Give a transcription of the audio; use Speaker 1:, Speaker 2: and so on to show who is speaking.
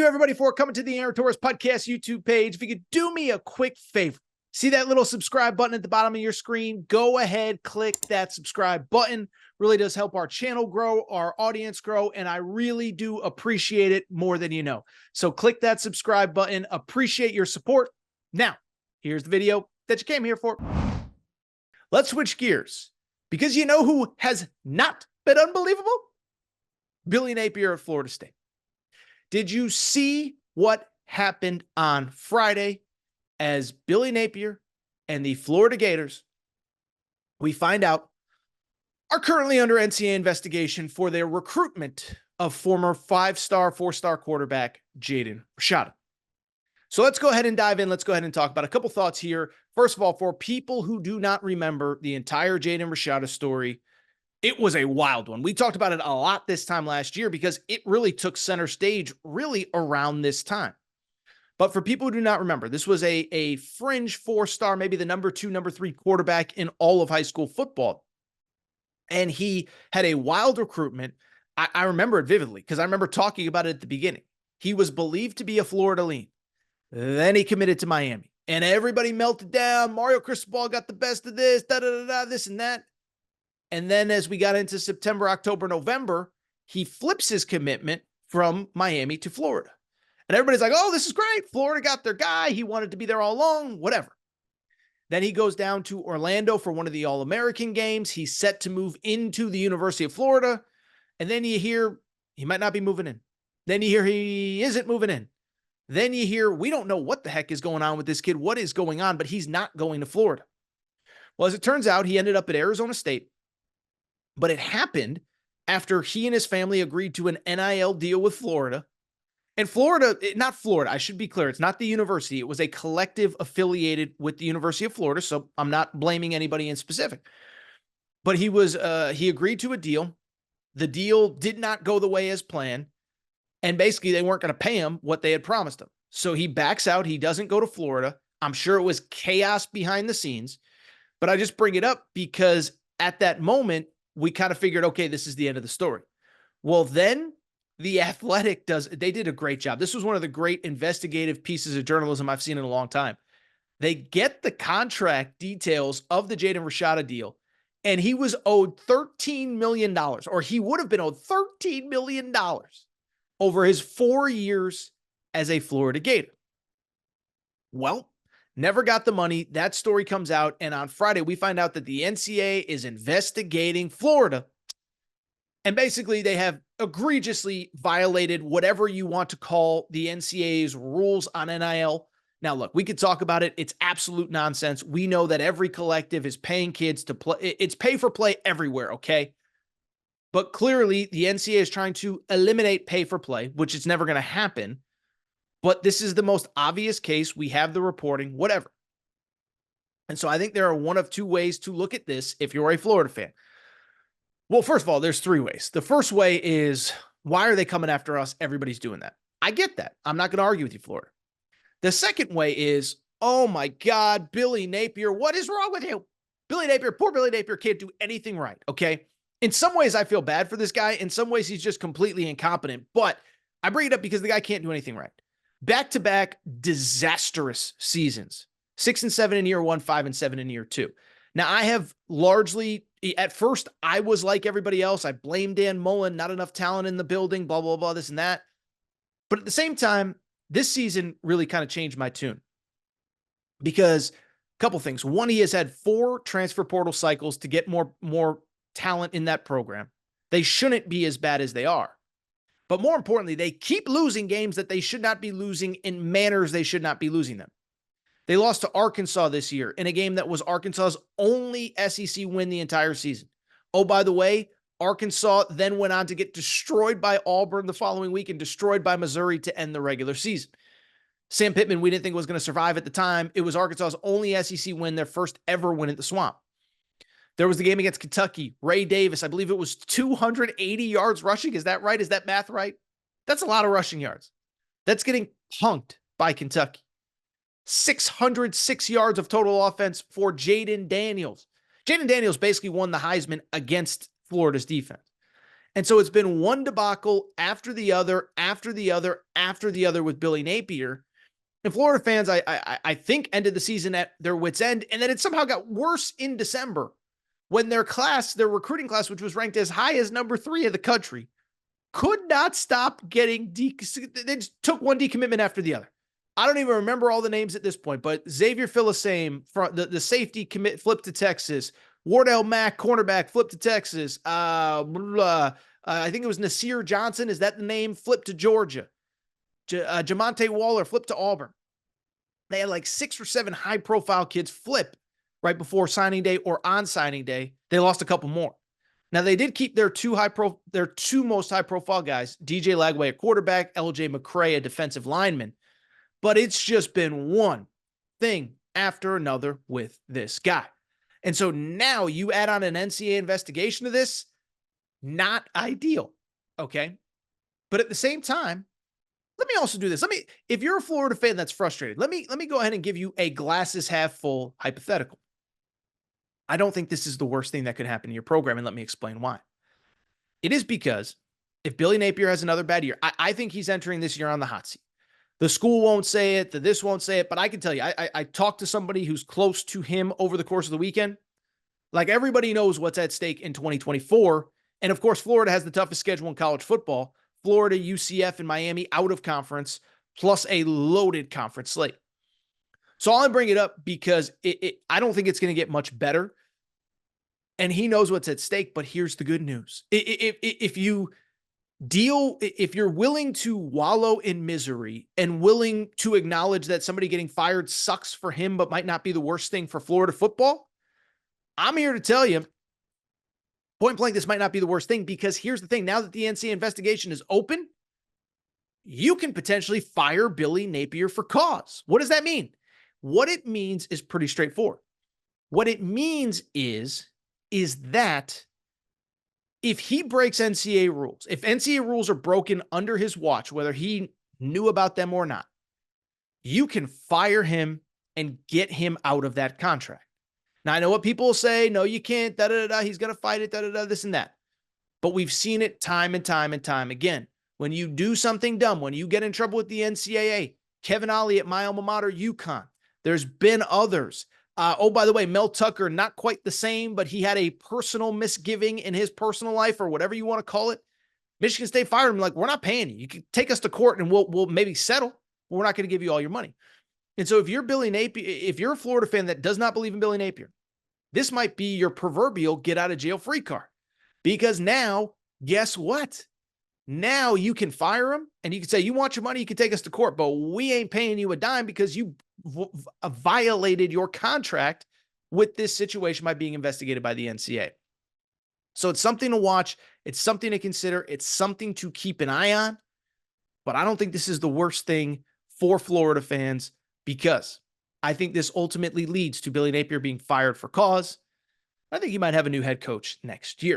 Speaker 1: everybody, for coming to the Aaron Torres Podcast YouTube page. If you could do me a quick favor, see that little subscribe button at the bottom of your screen? Go ahead, click that subscribe button. Really does help our channel grow, our audience grow, and I really do appreciate it more than you know. So click that subscribe button. Appreciate your support. Now, here's the video that you came here for. Let's switch gears, because you know who has not been unbelievable? Billy Napier at Florida State. Did you see what happened on Friday as Billy Napier and the Florida Gators, we find out, are currently under NCAA investigation for their recruitment of former 5-star, 4-star quarterback Jaden Rashada? So let's go ahead and dive in. Let's go ahead and talk about a couple thoughts here. First of all, for people who do not remember the entire Jaden Rashada story, it was a wild one. We talked about it a lot this time last year because it really took center stage really around this time. But for people who do not remember, this was a fringe 4-star, maybe the number 2, number 3 quarterback in all of high school football. And he had a wild recruitment. I remember it vividly because I remember talking about it at the beginning. He was believed to be a Florida lean. Then he committed to Miami. And everybody melted down. Mario Cristobal got the best of this, this and that. And then as we got into September, October, November, he flips his commitment from Miami to Florida. And everybody's like, oh, this is great. Florida got their guy. He wanted to be there all along, whatever. Then he goes down to Orlando for one of the All-American games. He's set to move into the University of Florida. And then you hear he might not be moving in. Then you hear he isn't moving in. Then you hear we don't know what the heck is going on with this kid. What is going on? But he's not going to Florida. Well, as it turns out, he ended up at Arizona State. But it happened after he and his family agreed to an NIL deal with Florida. And Florida, not Florida, I should be clear, it's not the university. It was a collective affiliated with the University of Florida, so I'm not blaming anybody in specific. But he agreed to a deal. The deal did not go the way as planned. And basically, they weren't going to pay him what they had promised him. So he backs out. He doesn't go to Florida. I'm sure it was chaos behind the scenes. But I just bring it up because at that moment, we kind of figured, okay, this is the end of the story. Well, then The Athletic they did a great job. This was one of the great investigative pieces of journalism I've seen in a long time. They get the contract details of the Jaden Rashada deal, and he was owed $13 million, or he would have been owed $13 million over his 4 years as a Florida Gator. Well, never got the money. That story comes out, and on Friday, we find out that the NCAA is investigating Florida. And basically, they have egregiously violated whatever you want to call the NCAA's rules on NIL. Now, look, we could talk about it. It's absolute nonsense. We know that every collective is paying kids to play. It's pay for play everywhere, okay? But clearly, the NCAA is trying to eliminate pay for play, which is never going to happen. But this is the most obvious case. We have the reporting, whatever. And so I think there are one of two ways to look at this if you're a Florida fan. Well, first of all, there's 3 ways. The first way is, why are they coming after us? Everybody's doing that. I get that. I'm not going to argue with you, Florida. The second way is, oh my God, Billy Napier, what is wrong with you? Billy Napier, poor Billy Napier can't do anything right, okay? In some ways, I feel bad for this guy. In some ways, he's just completely incompetent. But I bring it up because the guy can't do anything right. Back-to-back disastrous seasons. 6-7 in year 1, 5-7 in year 2. Now, I have largely, at first, I was like everybody else. I blamed Dan Mullen, not enough talent in the building, blah, blah, blah, this and that. But at the same time, this season really kind of changed my tune. Because a couple things. One, he has had 4 transfer portal cycles to get more talent in that program. They shouldn't be as bad as they are. But more importantly, they keep losing games that they should not be losing in manners they should not be losing them. They lost to Arkansas this year in a game that was Arkansas's only SEC win the entire season. Oh, by the way, Arkansas then went on to get destroyed by Auburn the following week and destroyed by Missouri to end the regular season. Sam Pittman, we didn't think was going to survive at the time. It was Arkansas's only SEC win, their first ever win at the Swamp. There was the game against Kentucky. Ray Davis, I believe it was 280 yards rushing. Is that right? Is that math right? That's a lot of rushing yards. That's getting punked by Kentucky. 606 yards of total offense for Jaden Daniels. Jaden Daniels basically won the Heisman against Florida's defense. And so it's been one debacle after the other, after the other, after the other with Billy Napier. And Florida fans, I think, ended the season at their wits' end. And then it somehow got worse in December when their recruiting class, which was ranked as high as number 3 in the country, could not stop getting they just took one decommitment after the other. I don't even remember all the names at this point, but Xavier Philosame, the safety commit, flipped to Texas. Wardell Mack, cornerback, flipped to Texas. I think it was Nasir Johnson. Is that the name? Flipped to Georgia. Jamonte Waller flipped to Auburn. They had like 6 or 7 high-profile kids flip right before signing day or on signing day. They lost a couple more. Now, they did keep their two most high-profile guys, DJ Lagway, a quarterback, LJ McCray, a defensive lineman. But it's just been one thing after another with this guy. And so now you add on an NCAA investigation to this, not ideal, okay? But at the same time, let me also do this. If you're a Florida fan that's frustrated, let me go ahead and give you a glasses half full hypothetical. I don't think this is the worst thing that could happen to your program, and let me explain why. It is because if Billy Napier has another bad year, I think he's entering this year on the hot seat. The school won't say it, this won't say it, but I can tell you, I talked to somebody who's close to him over the course of the weekend. Like, everybody knows what's at stake in 2024. And of course, Florida has the toughest schedule in college football. Florida, UCF, and Miami out of conference, plus a loaded conference slate. So I'll bring it up because I don't think it's going to get much better. And he knows what's at stake, but here's the good news. If you're willing to wallow in misery and willing to acknowledge that somebody getting fired sucks for him, but might not be the worst thing for Florida football, I'm here to tell you, point blank, this might not be the worst thing, because here's the thing. Now that the NCAA investigation is open, you can potentially fire Billy Napier for cause. What does that mean? What it means is pretty straightforward. What it means is that if he breaks NCAA rules, if NCAA rules are broken under his watch, whether he knew about them or not, you can fire him and get him out of that contract. Now, I know what people will say. No, you can't. He's going to fight it. This and that. But we've seen it time and time and time again. When you do something dumb, when you get in trouble with the NCAA, Kevin Ollie at my alma mater, UConn. There's been others. Oh, by the way, Mel Tucker, not quite the same, but he had a personal misgiving in his personal life, or whatever you want to call it. Michigan State fired him, like, we're not paying you. You can take us to court and we'll maybe settle, but we're not going to give you all your money. And so if you're Billy Napier, if you're a Florida fan that does not believe in Billy Napier, this might be your proverbial get out of jail free card. Because now, guess what? Now you can fire him and you can say, you want your money, you can take us to court, but we ain't paying you a dime because you violated your contract with this situation by being investigated by the NCAA. So it's something to watch. It's something to consider. It's something to keep an eye on. But I don't think this is the worst thing for Florida fans, because I think this ultimately leads to Billy Napier being fired for cause. I think he might have a new head coach next year.